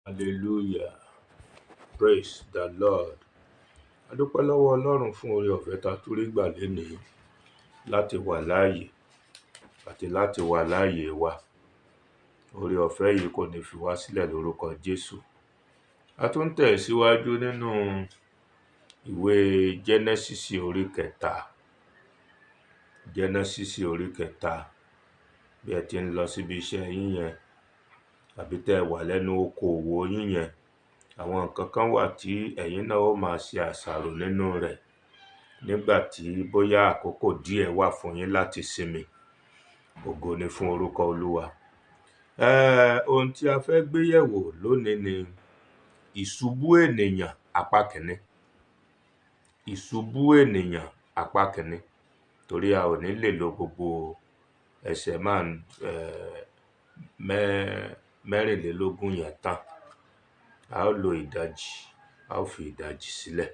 Hallelujah. Praise the Lord. A dúpẹ́ lọ́wọ́ Ọlọ́run fún oore ọ̀fẹ́ ta tún rí gbà lénìí láti wà láàyè àti láti wà láàyè wa. Oore ọ̀fẹ́ yìí kò ní fi wá sílẹ̀ lórúkọ Jésù. A tún ń tẹ̀síwájú nínú ìwé Jẹ́nẹ́sísì orí kẹta. Jẹ́nẹ́sísì orí kẹta. Bí ẹ ti ń lọ síbi iṣẹ́ yín yẹn, àbí tẹ́ wà lẹ́nu okòwò yín yẹn, àwọn nǹkan kan wà tí ẹ̀yin náà ó máa ṣe àṣàrò nínú rẹ̀ nígbà tí bóyá àkókò díẹ̀ wà fún yín láti sinmi. Ògo ni fún orúkọ Olúwa. Ohun tí a fẹ́ gbé yẹ̀wò lónìí ni ìṣubú ènìyàn apá kìíní. Ìṣubú ènìyàn apá kìíní. Torí a ò ní lè lo gbogbo ẹsẹ̀ mẹ́rìnlélógún yẹn tán. A ó lo ìdajì, a ó fi ìdajì sílẹ̀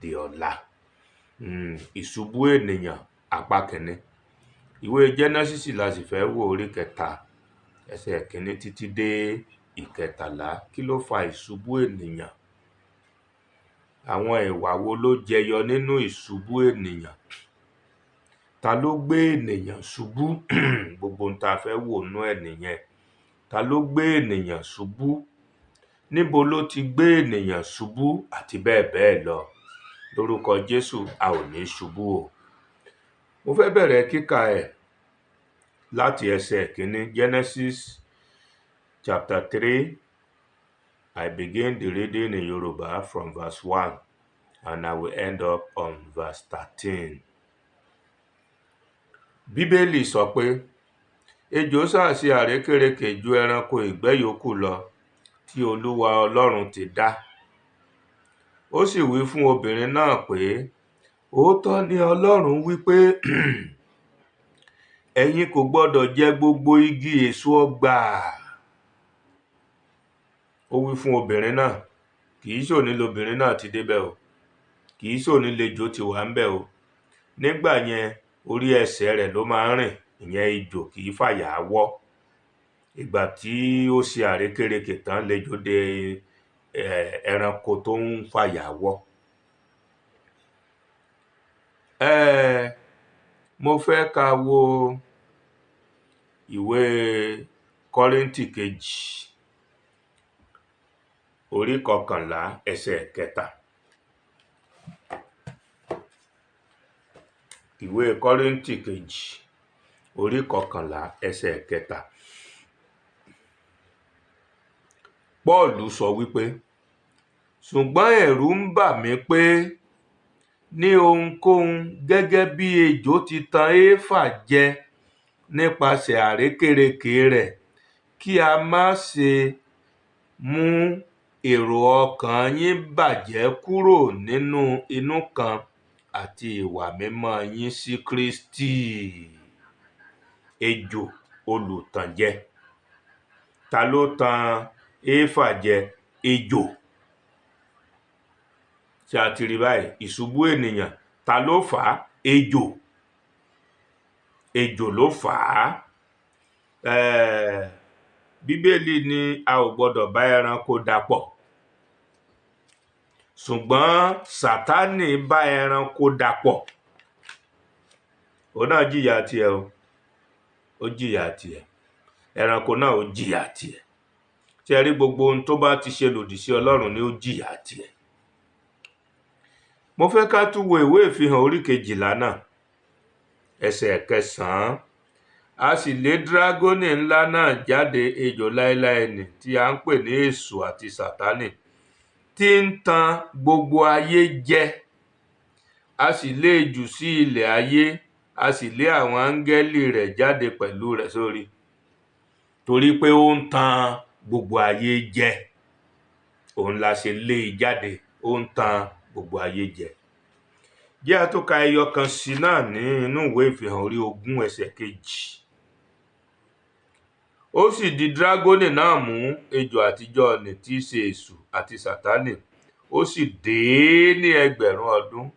di ọ̀la. Ìṣubú ènìyàn apá kìíní. Ìwé Jẹ́nẹ́sísì la sì fẹ́ wò orí kẹta, ẹsẹ̀ kìíní títí dé ìkẹtàlá. Kí ló fa ìṣubú ènìyàn? Àwọn ìwà wo ló jẹyọ nínú ìṣubú ènìyàn? Ta ló gbé ènìyàn ṣubú? Gbogbo ohun tá a fẹ́ wò nú ẹ̀ nìyẹn. Ta ló gbé ènìyàn ṣubú? Níbo ló ti gbé ènìyàn ṣubú? Àti bẹ́ẹ̀ bẹ́ẹ̀ lọ. Lórúkọ Jésù, a ò ní ṣubú o. Mo fẹ́ bẹ̀rẹ̀ kíkà ẹ̀ láti ẹsẹ̀ kìíní. Genesis chapter 3. I begin the reading in Yoruba from verse 1 and I will end up on verse 13. Bíbélì sọ pé, ejò sá ṣe àrékérekè ju ẹranko ìgbẹ́ yòókù lọ tí Olúwa Ọlọ́run ti dá. Ó sì wí fún obìnrin náà pé, òótọ́ ni Ọlọ́run wí pé ẹ̀yin kò gbọdọ̀ jẹ gbogbo igi èso ọgbà. Ó wí fún obìnrin náà, kìí ṣòní lobìnrin náà ti débẹ̀ o, kìí ṣòní lejò ti wà ń bẹ̀ o. Nígbà yẹn orí ẹsẹ̀ rẹ̀ ló máa ń rìn, ìyẹn ejò kìí fàyà wọ́. Ìgbà tí ó ṣe àrékérekè tán lejò dé ẹranko tó ń fàyà wọ́. Mo fẹ́ ká wo ìwé Kọ́ríńtì kejì orí 11 ẹsẹ̀ 3. Ìwé Kọ́ríńtì kejì orí 11 ẹsẹ̀ 3. Pọ́ọ̀lù sọ wípé, ṣùgbọ́n ẹ̀rù ń bà mí pé ní ohunkóhun gẹ́gẹ́ bí ejò ti tan Éfà jẹ nípasẹ̀ àrékérekè rẹ̀, kí a má ṣe mú èrò ọkàn yín bàjẹ́ kúrò nínú inú kan àti ìwà mímọ́ yín sí Kristi. Ejò olùtànjẹ. Ta ló tan Éfà jẹ? Ejò. Ṣé a ti rí báyìí? Ìṣubú ènìyàn. Ta ló fà á? Ejò. Ejò ló fà á. Bíbélì ní a ò gbọdọ̀ bá ẹranko dàpọ̀. Ṣùgbọ́n Sátánì bá ẹranko dàpọ̀. Òun náà jìyà tiẹ̀ o. Ó jìyà tiẹ̀. Ẹranko náà ó jìyà tiẹ̀. Ṣé ẹ rí gbogbo ohun tó bá ti ṣe lòdì sí Ọlọ́run ni ó jìyà tiẹ̀. Mo fẹ́ ká tún wo ìwé Ìfihàn orí 12 náà, ẹsẹ̀ 9. A sì lé dírágónì ńlá náà jáde, ejò láéláé nì tí a ń pè ní Èṣù àti Sátánì, tí ń tan gbogbo ayé jẹ. A sì lé e jù sí ilẹ̀ ayé, a sì lé àwọn áńgẹ́lì rẹ̀ jáde pẹ̀lú rẹ̀ sórí. Torí pé ó ń tan gbogbo ayé jẹ. Òun la ṣe lé e jáde, ó ń tan gbogbo ayé jẹ. Jẹ́ a tó ka ẹyọ kan sí náà ní inú ìwé Ìfihàn orí 20 ẹsẹ̀ 2. Ó sì di dírágónì náà mú, ejò àtijọ́ nì tí í ṣe Èṣù àti Sátánì, ó sì dè é ní 1000 ọdún.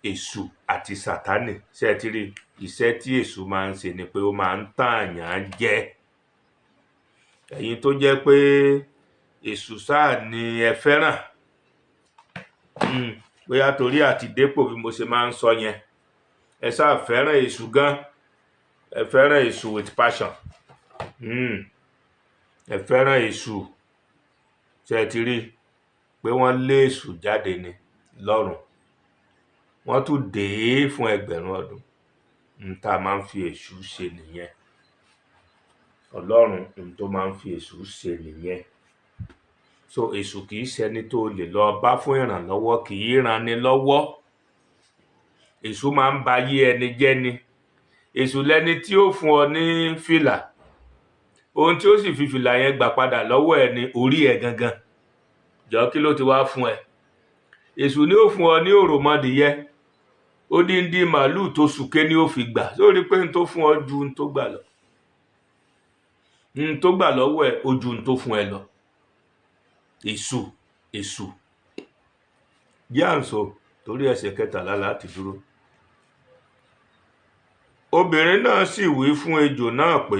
Èṣù àti Sátánì. Ṣé ẹ ti rí? Iṣẹ́ tí Èṣù máa ń ṣe ni pé ó máa ń tàn yàn jẹ. ẹ̀yin tó jẹ́ pé èṣù sáà ni ẹ fẹ́ràn, bóyá torí àti dépò bí mo ṣe máa ń sọ yẹn, ẹ sáà fẹ́ràn èṣù gan, ẹ fẹ́ràn èṣù with passion, ẹ fẹ́ràn èṣù, ṣe ti rí pé wọ́n lé èṣù jáde ní lọ́run, wọ́n tún dè é fún ẹgbẹ̀rún ọdún. Tá a máa ń fi èṣù ṣe nìyẹn. Ọlọ́run tó máa ń fi èṣù ṣe nìyẹn. So èṣù kìí ṣẹni tó lè lọ bá fún ìrànlọ́wọ́, kìí ran ni lọ́wọ́. Èṣù máa ń ba ayé ẹni jẹ́ ni. Èṣù lẹni tí ó fún ọ ní fìlà, ohun tí ó sì fi fìlà yẹn gbà padà lọ́wọ́ ẹ ni orí ẹ gangan. Jọ kí ló ti wá fún ẹ? Èṣù ni ó fún ọ ní òròmọdìyẹ, odindi màálù tó súké ni ó fi gbà. Sórí pé n tó fún ọ ju n tó gbà lọ, n tó gbà lọ́wọ́ ẹ ó ju n tó fún ẹ lọ. Èṣù jáǹsọ torí ẹsẹ̀ 13 láti dúró. Obìnrin náà sì wí fún ejò náà pé,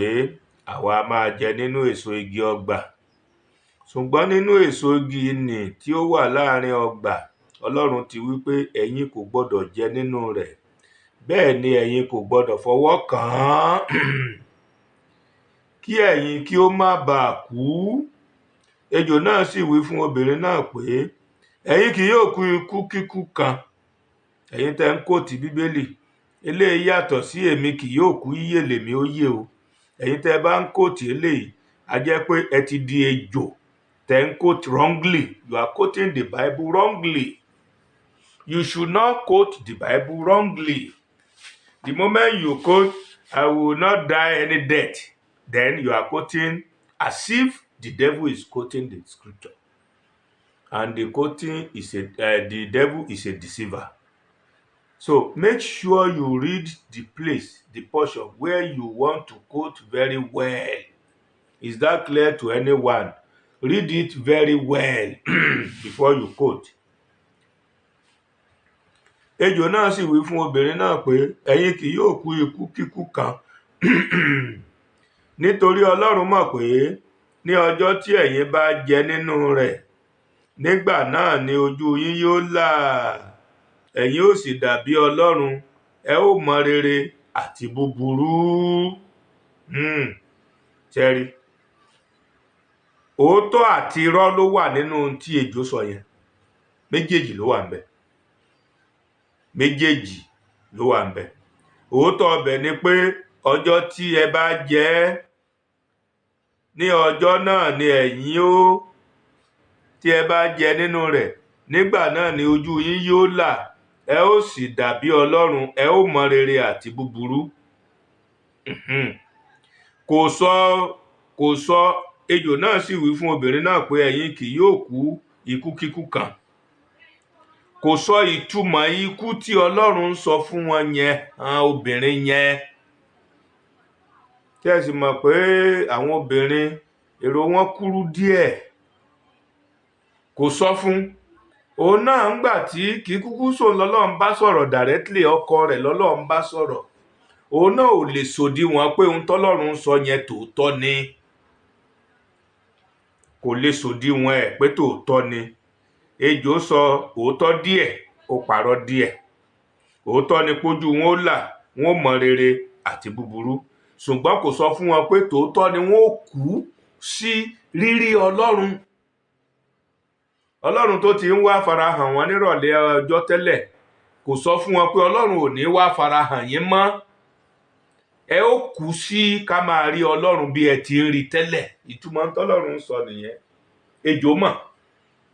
àwa máa jẹ nínú èso igi ọgbà, ṣùgbọ́n nínú èso igi nì tí ó wà láàrin ọgbà, Ọlọ́run ti wí pé ẹ̀yin kò gbọdọ̀ jẹ nínú rẹ̀, bẹ́ẹ̀ ni ẹ̀yin kò gbọdọ̀ fọwọ́ kàn án, kí ẹ̀yin kí ó má baà kú. Ejò náà sì wí fún obìnrin náà pé, ẹ̀yin kì yóò kú ikú kíkú kan. Ẹ̀yin tẹ́ ń kóòtì Bíbélì, eléyìí yàtọ̀ sí èmi kì yóò kú, yíyè lèmi ó yè o. Ẹ̀yin tẹ́ bá ń kóòtì eléyìí, a jẹ́ pé ẹ ti di ejò, tẹ́ ń quote wrongly. You are quoting the Bible wrongly. You should not quote the Bible wrongly. The moment you quote, I will not die any death, then you are quoting as if the devil is quoting the scripture. And the devil is a deceiver. So make sure you read the place, the portion where you want to quote very well. Is that clear to anyone? Read it very well before you quote. Ejò náà sì wí fún obìnrin náà pé, ẹ̀yin kì yóò kú ikú kíkú kan, nítorí Ọlọ́run mọ̀ pé ní ọjọ́ tí ẹ̀yin bá jẹ nínú rẹ̀, nígbà náà ni ojú yín yóò là, ẹ̀yin ó sì dàbí Ọlọ́run, ẹ ó mọ rere àti búburú. Ṣẹ́rí, òótọ́ àti irọ́ ló wà nínú ohun tí ejò sọ yẹn. Méjèèjì ló wà ńbẹ̀. Méjèèjì ló wà ńbẹ̀. Òótọ́ ọbẹ̀ ni pé ọjọ́ tí ẹ bá jẹ ẹ́, ní ọjọ́ náà ni ẹ̀yin ó, tí ẹ bá jẹ nínú rẹ̀, nígbà náà ni ojú yín yóò là, ẹ ó sì dàbí Ọlọ́run, ẹ ó mọ rere àti búburú. Kò sọ ejò náà sì wí fún obìnrin náà pé ẹ̀yin kì yóò kú ikú kíkú kan. Kò sọ ìtumọ̀ ikú tí Ọlọ́run ń sọ fún wọn yẹn, obìnrin yẹn. Tí ẹ sì mọ̀ pé àwọn obìnrin èrò wọn kúrú díẹ̀. Kò sọ fún. Òun náà ń gbà tí kì í kúkú sóun lọ́lọ́run bá sọ̀rọ̀ directly, ọkọ rẹ̀ lọ́lọ́run bá sọ̀rọ̀. Òun náà ò lè sòdiwọ̀n pé ohun tọ́lọ́run sọ yẹn tòótọ́ ni. Kò lè sòdiwọ̀n ẹ̀ pé tòótọ́ ni. Ejò sọ òótọ́ díẹ̀, ó parọ́ díẹ̀. Òótọ́ ni pójú wọn ó là, wọn ó mọ rere àti búburú. Ṣùgbọ́n kò sọ fún wọn pé tòótọ́ ni wọn ó kú sí rírí Ọlọ́run. Ọlọ́run tó ti ń wá farahàn wọn nírọ̀lẹ́ ọjọ́ tẹ́lẹ̀, kò sọ fún wọn pé Ọlọ́run ò ní wá farahàn yín mọ́. Ẹ ó kú sí ká máa rí Ọlọ́run bí ẹ ti ń rí tẹ́lẹ̀. Ìtumọ̀ tọ́lọ́run sọ nìyẹn. Ejò mọ̀,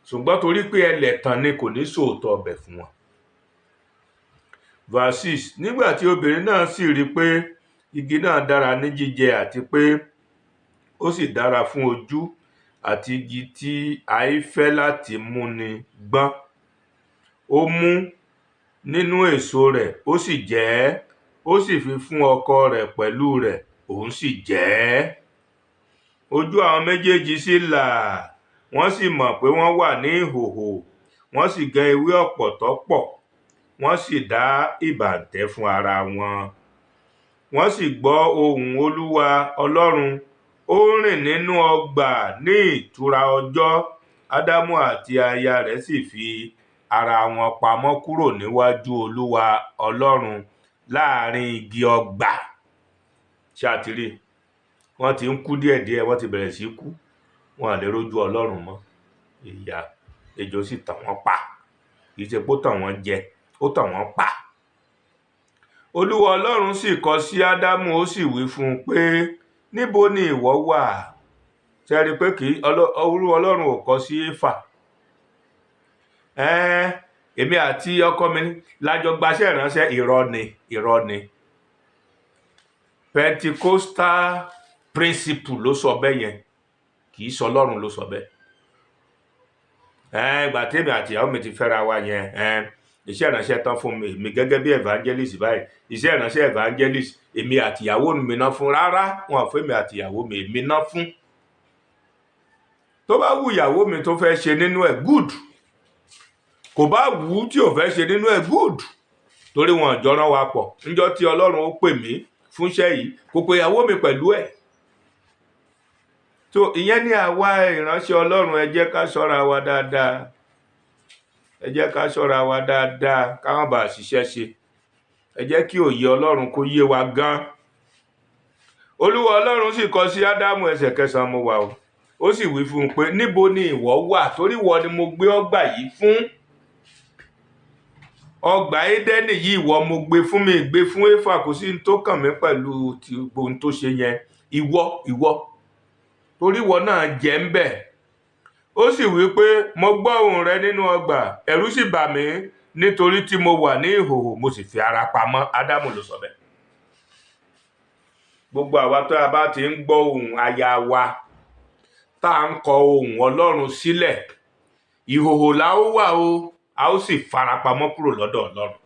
ṣùgbọ́n torí pé ẹlẹ́tàn ni kò ní sòótọ́ ọbẹ̀ fún wọn. Verse 6, nígbà tí obìnrin náà sì rí pé igi náà dára ní jíjẹ àti pé ó sì dára fún ojú, àti igi tí àìfẹ́ láti múni gbọ́n, ó mú nínú èso rẹ̀, ó sì jẹ ẹ́, ó sì fi fún ọkọ rẹ̀ pẹ̀lú rẹ̀, òun sì jẹ ẹ́. Ojú àwọn méjèèjì sì là, wọ́n sì mọ̀ pé wọ́n wà ní ìhòhò, wọ́n sì gé ewé ọ̀pọ̀tọ́ pọ̀, wọ́n sì dá ìbàǹtẹ́ fún ara wọn. Wọ́n sì gbọ́ ohùn Olúwa Ọlọ́run ó rìn nínú ọgbà ní ìtura ọjọ́. Ádámù àti aya rẹ̀ sì fi ara wọn pamọ́ kúrò níwájú Olúwa Ọlọ́run láàrin igi ọgbà. Ṣàtìrí, wọ́n ti ń kú díẹ̀díẹ̀, wọ́n ti bẹ̀rẹ̀ sí kú, wọn à lè rójú Ọlọ́run mọ́. Ìyà, ejò sì tàn wọ́n pa. Kì í ṣe pé ó tàn wọ́n jẹ, ó tàn wọ́n pa. Olúwa Ọlọ́run sì kọ sí Ádámù, ó sì wí fún un pé, níbo ni ìwọ wà? Ṣé rí pé Olúwa Ọlọ́run ò kọ sí Éfà. Èmi àti ọkọ mi lájọ gbaṣẹ́ ìránṣẹ́. Irọ́ ni. Pentecostal principle ló sọ bẹ́ẹ̀ yẹn, kì í sọ Ọlọ́run ló sọ bẹ́ẹ̀. Ìgbà tí èmi àti ìyàwó mi ti fẹ́ra wa yẹn, iṣẹ́ ìránṣẹ́ tán fún mi gẹ́gẹ́ bí evangelist báyìí. Iṣẹ́ ìránṣẹ́ evangelist èmi àti ìyàwó mi ná fún. Rárá, wọn ò fẹ́ mi àti ìyàwó mi, èmi ná fún. Tó bá wù ìyàwó mi tó fẹ́ ṣe nínú ẹ̀, good. Kò bá wù ú tí ò fẹ́ ṣe nínú ẹ̀, good. Torí wọn jọ rán wa pọ̀. Níjọ́ tí Ọlọ́run ó pè mí fúnṣẹ́ yìí, kò pe ìyàwó mi pẹ̀lú ẹ̀. So ìyẹn ni àwa ìránṣẹ́ Ọlọ́run, ẹ jẹ́ ká ṣọ́ra wa dáadáa. Ẹ jẹ́ ká ṣọ́ra wa dáadáa, ká má bàa ṣiṣẹ́ ṣe. Ẹ jẹ́ kí òye Ọlọ́run kó yé wa gan. Olúwa Ọlọ́run sì kọ sí Ádámù, ẹsẹ̀ 9 mo wà o. Ó sì wí fún un pé, níbo ni ìwọ wà? Torí ìwọ ni mo gbé ọgbà yìí fún. Ọgbà Édẹ́nì yìí ìwọ mo gbé fún, mi gbé fún Éfà. Kò sí ní tó kàn mí pẹ̀lú ohun tó ṣe yẹn. Ìwọ torí ìwọ náà jẹ ń bẹ̀. Ó sì wí pé, mo gbọ́ ohùn rẹ nínú ọgbà, ẹ̀rù sì bà mí nítorí tí mo wà ní ìhòhò, mo sì fi ara pamọ́. Ádámù ló sọ bẹ́ẹ̀. Gbogbo àwa tó a bá ti ń gbọ́ ohùn aya wa, tá à ń kọ ohùn Ọlọ́run sílẹ̀, ìhòhò la ó wà o, a ó sì fara pamọ́ kúrò lọ́dọ̀ Ọlọ́run.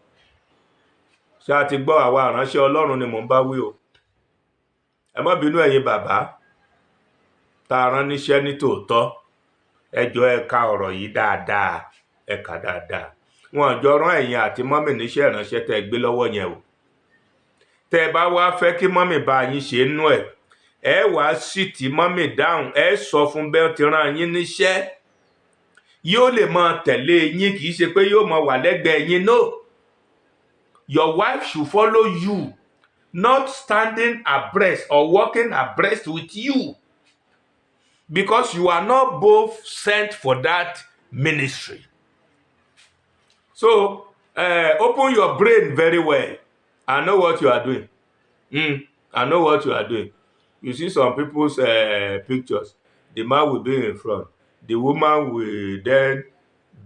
Ṣé a ti gbọ́? Àwa ìránṣẹ́ Ọlọ́run ni mò ń bá wí o. Ẹ má bínú ẹ̀yin bàbá tá a rán níṣẹ́ ní tòótọ́. Ẹ jọ̀ọ́ ẹ ka ọ̀rọ̀ yìí dáadáa, ẹ kà dáadáa. Wọn jọ rán ẹ̀yin àti mọ́mì níṣẹ́ ìránṣẹ́ tẹ́ gbé lọ́wọ́ yẹn o. Tẹ́ bá wá fẹ́ kí mọ́mì bá yín ṣe nú ẹ̀, ẹ wá sì tí mọ́mì dáhùn, ẹ sọ fún bẹ́ẹ̀ tí rán yín níṣẹ́. Yóò lè máa tẹ̀lé yín, kì í ṣe pé yóò máa wà lẹ́gbẹ̀ẹ́ yín. No. Your wife should follow you, not standing abreast or walking abreast with you. Because you are not both sent for that ministry. So, open your brain very well. I know what you are doing. I know what you are doing. You see some people's pictures. The man will be in front. The woman will then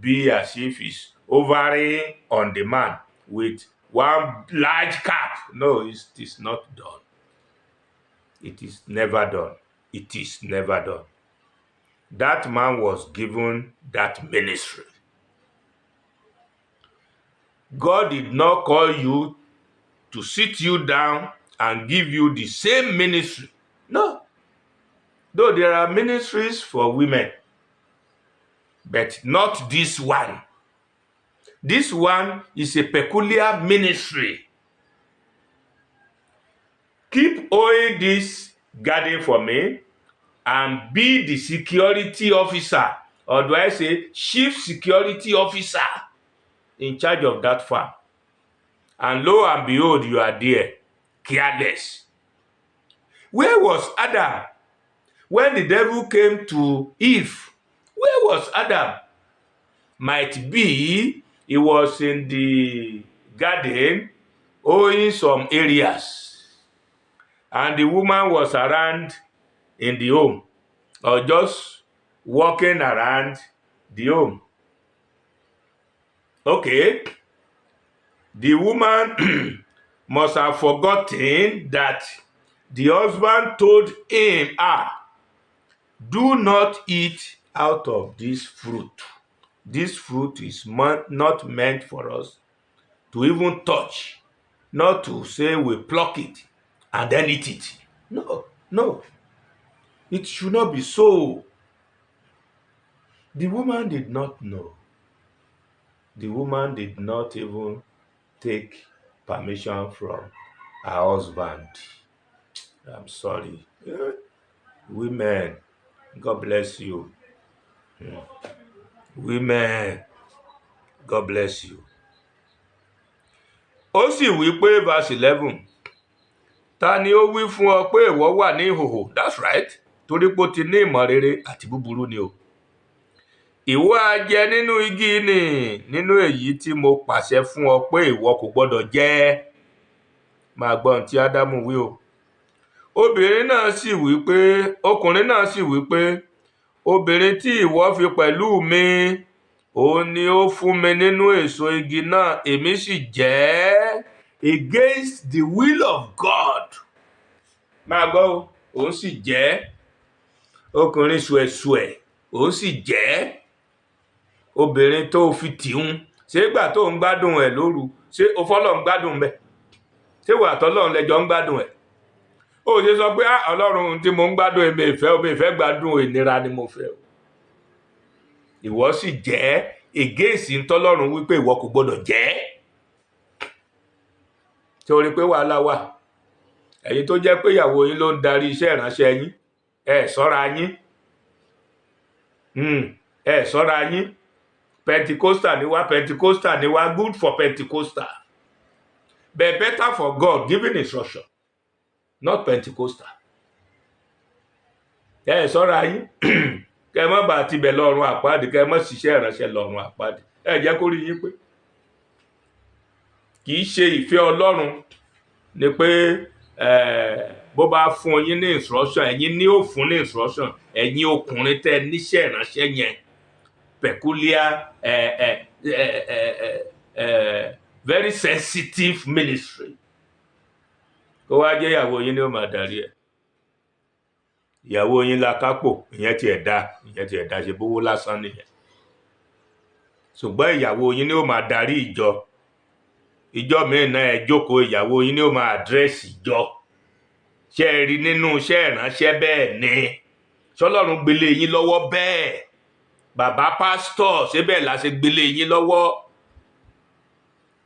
be as if he's hovering on the man with one large cap. No, it is not done. It is never done. It is never done. That man was given that ministry. God did not call you to sit you down and give you the same ministry. No. Though there are ministries for women, but not this one. This one is a peculiar ministry. Keep owning this garden for me and be the security officer, or do I say chief security officer in charge of that farm. And lo and behold, you are there, careless. Where was Adam when the devil came to Eve? Where was Adam? Might be he was in the garden owning some areas, and the woman was around in the home, or just walking around the home. Okay, the woman must have forgotten that the husband told him, do not eat out of this fruit. This fruit is not meant for us to even touch, not to say we pluck it and then eat it. No. It should not be so. The woman did not know. The woman did not even take permission from her husband. I'm sorry. Women, God bless you. Women, God bless you. Ó sì wí pé verse 11, ta ni ó wí fún ọ pé ìwọ wà ní ìhòhò? That's right. Torí pé ó ti ní ìmọ̀ rere àti búburú ni o. Ìwọ á jẹ nínú igi nì, nínú èyí tí mo pàṣẹ fún ọ pé ìwọ kò gbọdọ̀ jẹ. Máa gbọ́ ohun tí Ádámù wí o. Ọkùnrin náà sì wí pé, obìnrin tí ìwọ fi pẹ̀lú mi, òun ni ó fún mi nínú èso igi náà, èmi sì jẹ ẹ́. Against the will of God. Máa gbọ́ o, òun sì jẹ ẹ́. Ọkùnrin ṣùẹ̀ṣùẹ̀, òun sì jẹ ẹ́. Obìnrin tó fi tìhun, ṣé ìgbà tó ń gbádùn ẹ̀ lóru, ṣé o fọ́lọ́ ń gbádùn bẹ́ẹ̀? Ṣé wà tọ́lọ́run lẹ́jọ́ ń gbádùn ẹ̀? Ó ṣe sọ pé Ọlọ́run tí mo ń gbádùn èmi ìfẹ́ gbádùn ìnira ni mo fẹ́. Ìwọ sì jẹ ẹ́, against ntọ́lọ́run wípé ìwọ kò gbọdọ̀ jẹ ẹ́. Ṣé o rí pé wàhálà wà? Ẹ̀yin tó jẹ́ pé ìyàwó yín ló ń darí iṣẹ́ ìránṣẹ́ yín, ẹ ṣọ́ra yín. Ẹ ṣọ́ra yín. Pentecostal ni wá, good for Pentecostal. But better for God giving instruction, not Pentecostal. Ẹ ṣọ́ra yín. Kẹ mọ́ bá ti bẹ̀ lọ́run àpáàdì, kẹ mọ́ ṣiṣẹ́ ìránṣẹ́ lọ́run àpáàdì. Ẹ jẹ́ kó rí yín pé kì í ṣe ìfẹ́ Ọlọ́run ni pé bó bá fún yín ní instruction, ẹ̀yin ni ó fún ní instruction. Ẹ̀yin ọkùnrin tẹ́ níṣẹ́ ìránṣẹ́ yẹn, peculiar, very sensitive ministry. Kó wá jẹ́ ìyàwó yín ni ó máa darí ẹ̀. Ìyàwó yín la kápò, ìyẹn ti ẹ̀dá ṣe bówó lásán nìyẹn. Ṣùgbọ́n ìyàwó yín ni ó máa darí ìjọ. Ìjọ mìíràn náà ẹ jókòó, ìyàwó yín ni ó máa àdírẹ́sì ìjọ. Ṣé ẹ rí nínú iṣẹ́ ìránṣẹ́ bẹ́ẹ̀ ni? Ṣọlọ́run gbélé yín lọ́wọ́ bẹ́ẹ̀? Bàbá pásítọ̀ ṣé bẹ́ẹ̀ la ṣe gbélé yín lọ́wọ́?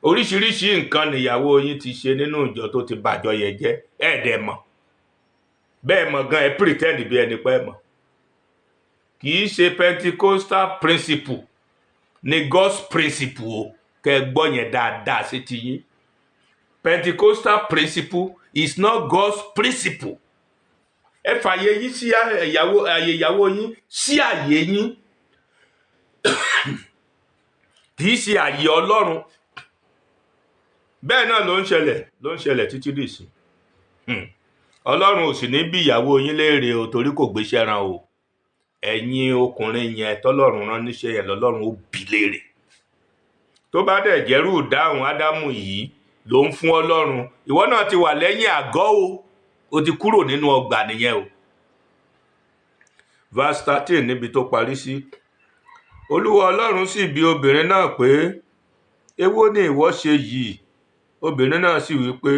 Oríṣiríṣi nǹkan nìyàwó yín ti ṣe nínú ìjọ tó ti bàjọ́ yẹn jẹ́, ẹ̀ẹ́dẹ̀ mọ̀. Bẹ́ẹ̀ mọ̀ gan, ẹ pretend bí ẹni pé mọ̀. Kì í ṣe Pentecostal principle ni God's principle o. Kẹ́ gbọ́ yẹn dáadáa sí ti yín. Pentecostal principle is not God's principle. Ẹ fàyè yín sí àyè ìyàwó yín sí àyè yín. Kì í ṣe àyè Ọlọ́run. Bẹ́ẹ̀ náà ló ń ṣẹlẹ̀ títí dìsín. Ọlọ́run ò sì ní bí ìyàwó yín léèrè o, torí kò gbéṣẹ́ ran o. Ẹ̀yin ọkùnrin yẹn tọ́lọ́run rán níṣẹ́ yẹn lọ́lọ́run ó bi léèrè. Tó bá dẹ̀ jẹ́rú ìdáhùn Ádámù yìí ló ń fún Ọlọ́run, ìwọ náà ti wà lẹ́yìn àgọ́ o ti kúrò nínú ọgbà nìyẹn o. Verse 13 níbi tó parí sí. Olúwa Ọlọ́run sì bi obìnrin náà pé, èwo ni ìwọ ṣe yìí? Obìnrin náà sì wí pé,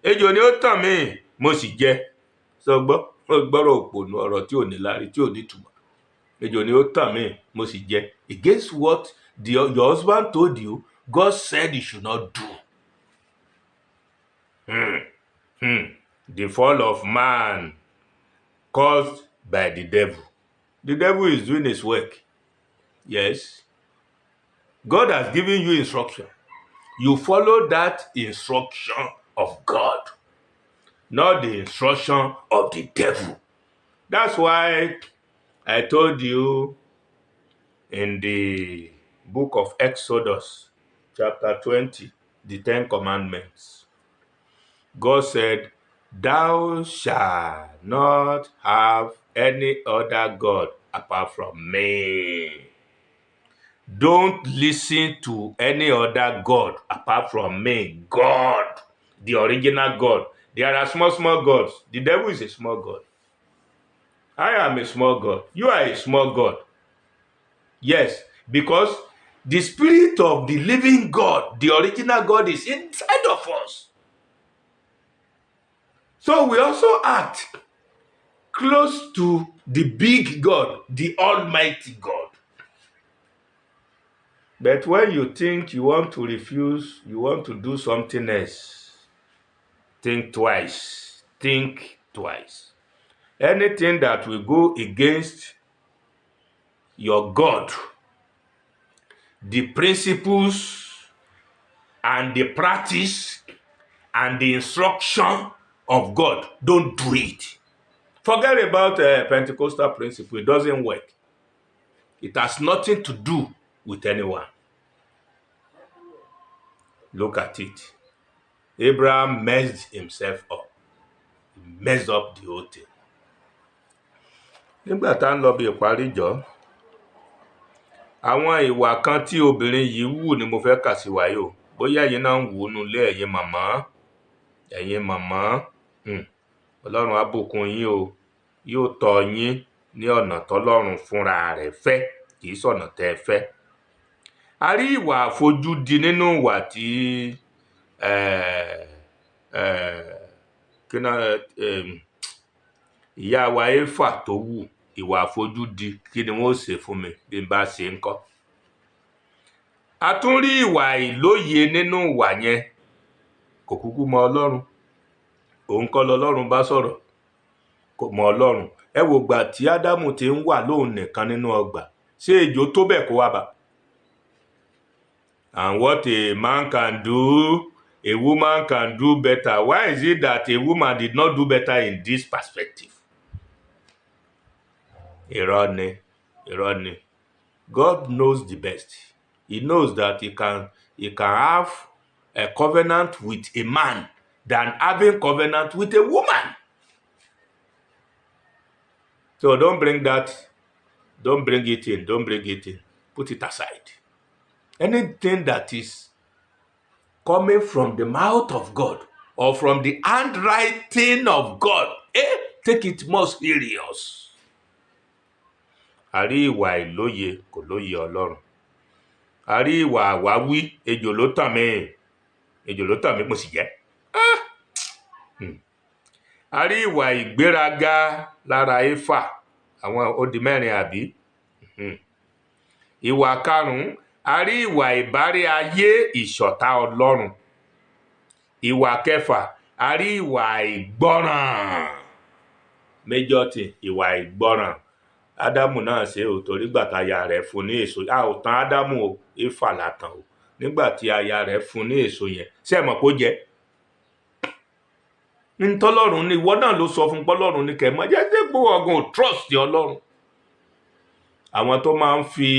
ejò ni ó tàn mí, mo sì jẹ. Sọ gbọ́rọ̀ òpònú ọ̀rọ̀ tí ò ní lárí, tí ò ní túmọ̀. Ejò ni ó tàn mí, mo sì jẹ. Against what your husband told you, God said you should not do. The fall of man caused by the devil. The devil is doing his work. Yes. God has given you instruction. You follow that instruction of God, not the instruction of the devil. That's why I told you in the book of Exodus, chapter 20, the 10 Commandments. God said, thou shalt not have any other God apart from me. Don't listen to any other God apart from me. God, the original God. There are small gods. The devil is a small God. I am a small God. You are a small God. Yes, because the spirit of the living God, the original God, is inside of us. So we also act close to the big God, the Almighty God. But when you think you want to refuse, you want to do something else, think twice. Think twice. anything that will go against your God, the principles and the practice and the instruction of God, don't do it. Forget about Pentecostal principle. It doesn't work. It has nothing to do with anyone. Look at it. Abraham messed himself up. He messed up the whole thing. Nígbà tá ń lọ bí ìparí jọ, àwọn ìwà kan tí obìnrin yìí wù ni mo fẹ́ kà sí wa yìí o. Bóyá ẹ̀yin náà ń wò ó nulẹ̀ ẹ̀yin màmá, Ọlọ́run á bùkún yín o, yóò tọ́ yín ní ọ̀nà tọ́lọ́run fúnra rẹ̀ fẹ́, kì í sọ̀nà tẹ́ ẹ fẹ́. A rí ìwà àfojúdi nínú ìwà tí ìyá wa Éfà tó wù, ìwà àfojúdi. Kí ni wọ́n ṣe fún mi bí n bá ṣe ń kọ́? A tún rí ìwà ìlóye nínú ìwà yẹn. Kò kúkú mọ Ọlọ́run, òun kọ́ lọ́lọ́run bá sọ̀rọ̀, kò mọ Ọlọ́run. Ẹ wò gbà tí Ádámù ti ń wà lóun nìkan nínú ọgbà, ṣé ejò tó bẹ́ẹ̀ kó wá bá? And what a man can do, a woman can do better. Why is it that a woman did not do better in this perspective? Irọ́ ni. God knows the best. He knows that he can have a covenant with a man than having covenant with a woman. So don't bring it in. Put it aside. Anything that is coming from the mouth of God or from the handwriting of God, take it more serious. A rí ìwà ìlóye, kò lóye Ọlọ́run. A rí ìwà àwáwí, ejò ló tàn mí, mo sì jẹ. A rí ìwà ìgbéraga lára Éfà, àwọn ó di mẹ́rin àbí? Ìwà karùn-ún, a rí ìwà ìbárí ayé ìṣọ̀tá Ọlọ́run. Ìwà kẹfà, a rí ìwà ìgbọràn. Major thing, ìwà ìgbọràn. Ádámù náà ṣe ò torí gbà tí aya rẹ̀ fún ní èso. A ò tàn Ádámù o, Éfà la tàn o. Nígbà tí aya rẹ̀ fún ní èso yẹn, ṣé ẹ mọ̀ kó jẹ? Ntọ́lọ́run ni ìwọ náà ló sọ fún pọ́lọ́run ní kẹ́ mọ́ jẹ́ ṣé gbówó ọgùn ò trust Ọlọ́run. Àwọn tó máa ń fi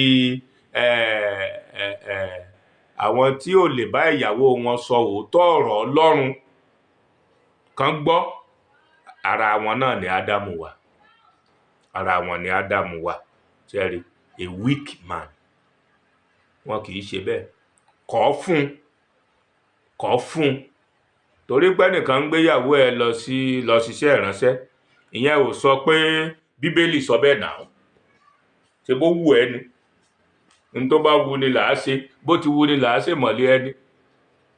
àwọn tí ò lè bá ìyàwó wọn sọ òótọ́ ọ̀rọ̀ Ọlọ́run kan gbọ́, ara wọn náà ni Ádámù wà. Ṣẹ́rí, a weak man. Wọn kì í ṣe bẹ́ẹ̀. Kọ́ fún. Torí pé nìkan ń gbéyàwó ẹ lọ ṣiṣẹ́ ìránṣẹ́, ìyẹn ò sọ pé Bíbélì sọ bẹ́ẹ̀ náà. Ṣé bó wù ẹ́ ni? N tó bá wù ni là á ṣe, bó ti wù ni là á ṣe mọ̀lé ẹni.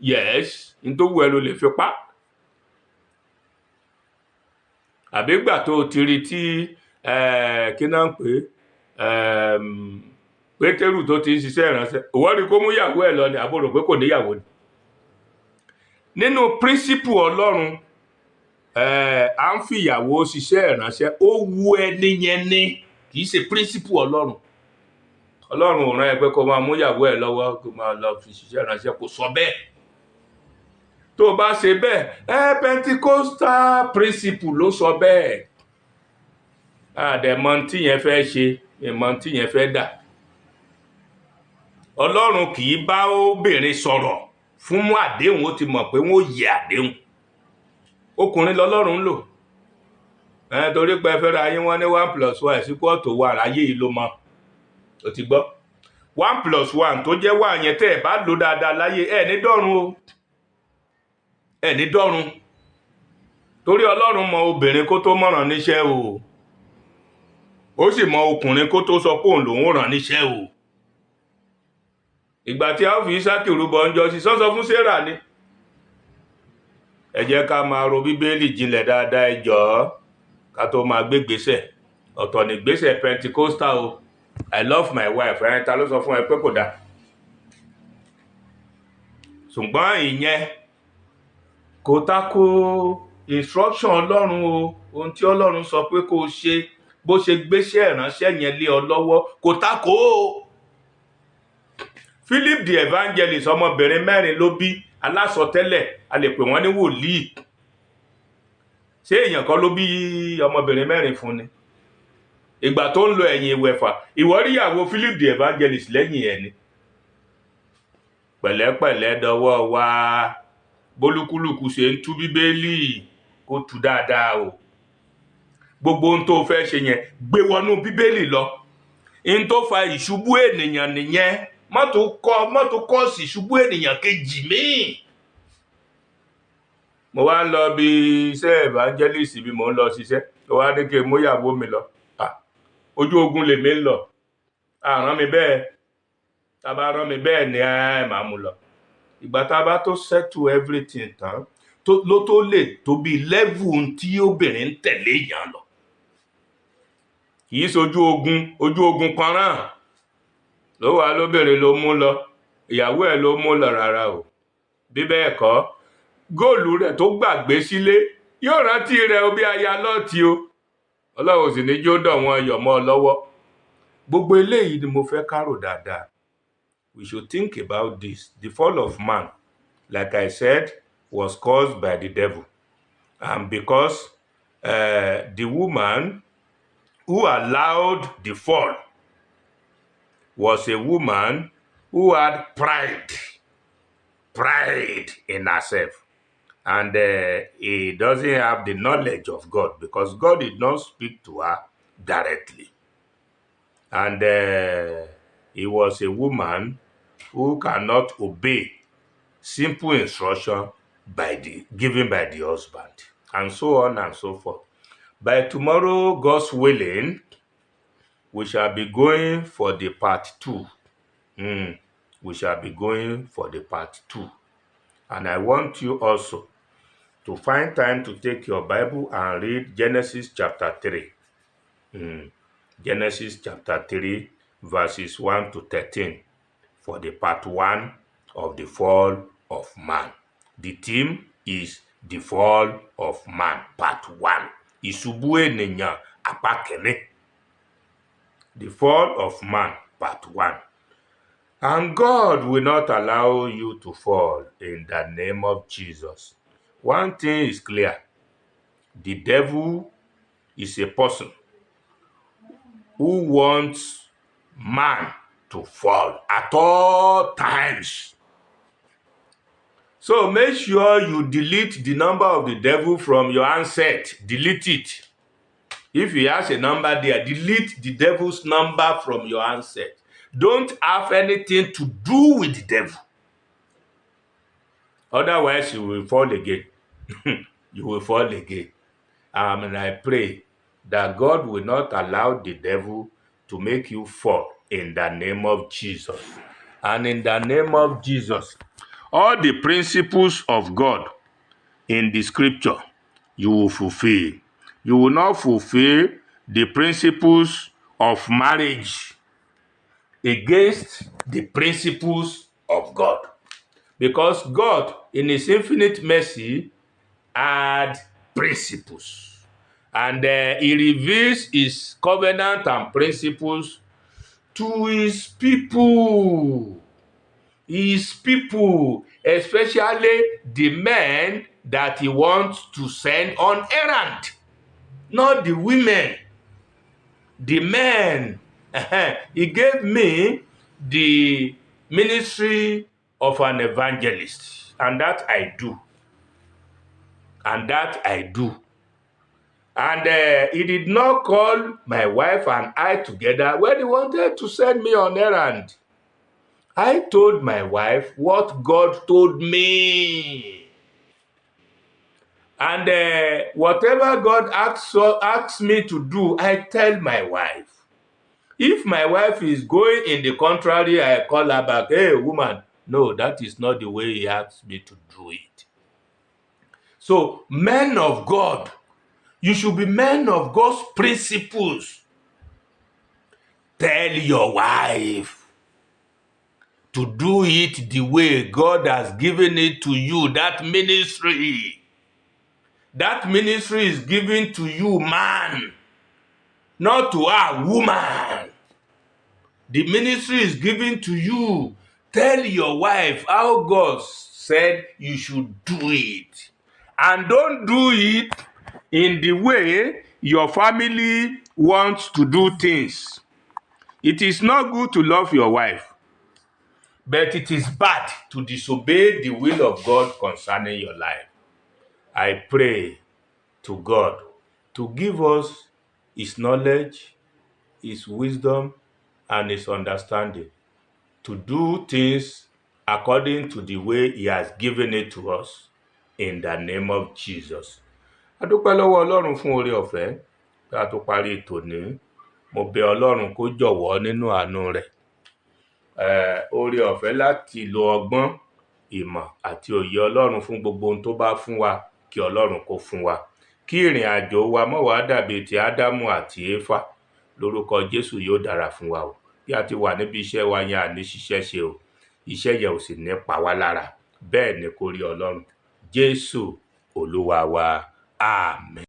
Yes, n tó wù ẹ́ ló lè fi pa. Àbígbà tó ti rí tí kí náà ń pè Pétérù tó ti ń ṣiṣẹ́ ìránṣẹ́, òwò rí kó mú ìyàwó ẹ̀ lọ ni àbúrò pé kò níyàwó ni. Nínú príncípù Ọlọ́run, à ń fi ìyàwó ṣiṣẹ́ ìránṣẹ́, ó wu ẹni yẹn ni, kì í ṣe príncípù Ọlọ́run. Ọlọ́run ò rán ẹ pé kó máa mú ìyàwó ẹ̀ lọ́wọ́ kó máa lọ fi ṣiṣẹ́ ìránṣẹ́, kò sọ bẹ́ẹ̀. Tó bá ṣe bẹ́ẹ̀, Pentecostal principle ló sọ bẹ́ẹ̀. Àdẹ̀mọ́ tí yẹn fẹ́ ṣe, ìmọ̀ tí yẹn fẹ́ dà. Ọlọ́run kì í bá obìnrin sọ̀rọ̀ fún àdéhùn, ó ti mọ̀ pé wọ́n yẹ àdéhùn. Ọkùnrin lọ́lọ́run ń lò. Torí pé ẹ fẹ́ ra yín wọ́n ní 1+1 = 1, ayé yìí ló mọ̀. Ó ti gbọ́. 1+1 tó jẹ́ 1 yẹn tẹ́ ẹ bá lò dáadáa láyé, ẹ ní dọ́run o. Ẹ ní dọ́run. Torí Ọlọ́run mọ obìnrin kó tó mọ̀ràn níṣẹ́ o. Ó sì mọ ọkùnrin kó tó sọ pé òun lòun ràn níṣẹ́ o. Ìgbà tí a fi Ísákì rúbọ ńjọ́ sí sọ́sọ fún Sérà ni. Ẹ jẹ́ ká máa ro Bíbélì jinlẹ̀ dáadáa ẹ jọ̀ọ́ ká tó máa gbé gbésẹ̀. Ọ̀tọ̀ ni gbésẹ̀ Pentecostal o. I love my wife. Ẹni ta ló sọ fún ẹ pé kò dáa? Ṣùgbọ́n ìyẹn kò tako instruction Ọlọ́run o. ohun tí Ọlọ́run sọ pé kó o ṣe, bó ṣe gbéṣẹ́ ìránṣẹ́ yẹn lé ọ lọ́wọ́, kò takò ó. Philip the evangelist, ọmọbìnrin 4 ló bí, alásọtẹ́lẹ̀, a lè pè wọ́n ní wòlíì. Ṣé èèyàn kan ló bí ọmọbìnrin 4 fún ni? Ìgbà tó ń lo ẹ̀yìn ìwẹ̀fà, ìwọ rí ìyàwó Philip the evangelist lẹ́yìn ẹ̀ ni. Pẹ̀lẹ́pẹ̀lẹ́ dọwọ́ wa, bólúkúlùkù ṣe ń tú bíbélì kó tú dáadáa o. Gbogbo ohun tó fẹ́ ṣe yẹn gbé wọnú bíbélì lọ. In tó fa ìṣubú ènìyàn nìyẹn, mọ́tò kọ́ọ̀sì ìṣubú ènìyàn kejì míì. Mo wá ń lọ bí iṣẹ́ evangelist bí mo ń lọ ṣiṣẹ́, tó wá ní kí n mú ìyàwó mi lọ. Ojú ogun lèmi ń lọ, àrán mi bẹ́ẹ̀, tàbá rán mi bẹ́ẹ̀ ni màá mú lọ. Ìgbà tá bá tó settle everything tán, ló tó lè tó bí level tí obìnrin ń tẹ̀lé èèyàn lọ. Kìí ṣojú ogun pọ́nrán ló wà lóbìnrin ló mú lọ, ìyàwó ẹ̀ ló mú lọ rárá o. Bí bẹ́ẹ̀ kọ́, góòlù rẹ̀ tó gbàgbé sílé yóò rántí rẹ̀ o bí aya Lọ́ọ̀tì o. Ọlọ́run sì ní jó dọ̀ wọn yọ̀ mọ́ lọ́wọ́. Gbogbo eléyìí ni mo fẹ́ kárò dáadáa. We should think about this. The fall of man, like I said, was caused by the devil. And because the woman who allowed the fall was a woman who had pride in herself. And he doesn't have the knowledge of God because God did not speak to her directly. And he was a woman who cannot obey simple instruction given by the husband, and so on and so forth. By tomorrow, God's willing, we shall be going for the part 2. We shall be going for the part 2. And I want you also to find time to take your Bible and read Genesis chapter 3. Genesis chapter 3, verses 1 to 13 for the part 1 of the fall of man. The theme is the fall of man, part 1. Ìṣubú ènìyàn apá kìíní. The fall of man, part 1. And God will not allow you to fall in the name of Jesus. One thing is clear. The devil is a person who wants man to fall at all times. So make sure you delete the number of the devil from your handset. Delete it. If he has a number there, delete the devil's number from your handset. Don't have anything to do with the devil. Otherwise, you will fall again. You will fall again. And I pray that God will not allow the devil to make you fall in the name of Jesus. And in the name of Jesus, all the principles of God in the scripture, you will fulfill. You will not fulfill the principles of marriage against the principles of God. Because God, in his infinite mercy, had principles. And he reveals his covenant and principles to his people. His people, especially the men that he wants to send on errand. Not the women. The men. He gave me the ministry of an evangelist. And that I do. And he did not call my wife and I together when he wanted to send me on errand. I told my wife what God told me. And whatever God asks me to do, I tell my wife. If my wife is going in the contrary, I call her back. Hey, woman, no, that is not the way he asked me to do it. So, men of God, you should be men of God's principles. Tell your wife to do it the way God has given it to you, that ministry. That ministry is given to you, man, not to a woman. The ministry is given to you. Tell your wife how God said you should do it. And don't do it in the way your family wants to do things. It is not good to love your wife, but it is bad to disobey the will of God concerning your life. I pray to God to give us His knowledge, His wisdom, and His understanding to do things according to the way He has given it to us, in the name of Jesus. A dúpẹ́ lọ́wọ́ Ọlọ́run fún oore ọ̀fẹ́ kí a tó parí ètò ní. Mo bẹ̀ Ọlọ́run kó jọ̀wọ́ nínú àánú rẹ̀ oore ọ̀fẹ́ láti lo ọgbọ́n, ìmọ̀ àti òye Ọlọ́run fún gbogbo ohun tó bá fún wa, kí Ọlọ́run kó fún wa. Kí ìrìn àjò wa má wá dàbí ti Ádámù àti Éfà. Lórúkọ Jésù yóò dára fún wa o. Bí a ti wà níbi iṣẹ́ wa yẹn àní ṣiṣẹ́ ṣe o. Iṣẹ́ yẹn ò sì ní pa wá lára. Bẹ́ẹ̀ ni kó rí Ọlọ́run. Jésù Olúwa wa. Àmín.